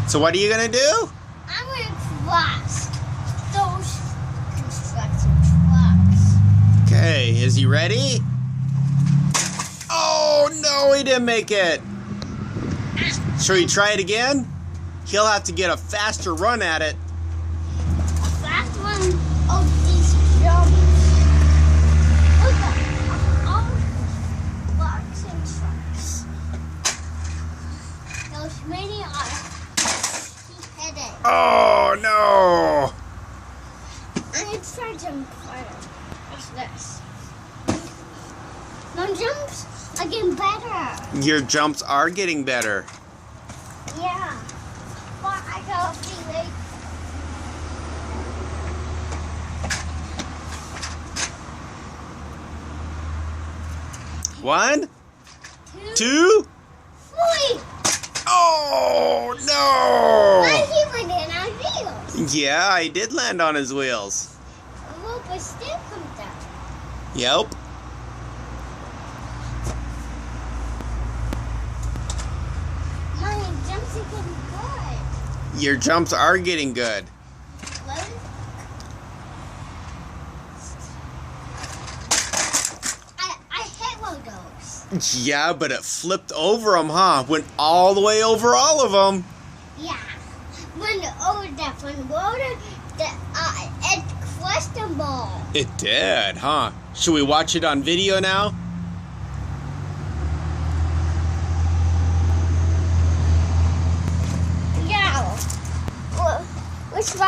So what are you gonna do? I'm gonna cross those construction trucks. Okay, is he ready? Oh no, he didn't make it. Shall we try it again? He'll have to get a faster run at it. Last one of these jumps. Look at all box and trucks. Those many are. He hit it. Oh no! I'm gonna try to jump harder. What's this? My jumps are getting better. Your jumps are getting better. Yeah. But I gotta be late. One, Two, two. 3. Oh I no! he went in on wheels. Yeah, I did land on his wheels. Look, but still comes down. Yep. My jumps are getting good. Your jumps are getting good. Look. I hit one of those. Yeah, but it flipped over them, huh? Went all the way over all of them. Yeah. When over that one water, it crushed the ball. It did, huh? Should we watch it on video now? Yeah. Which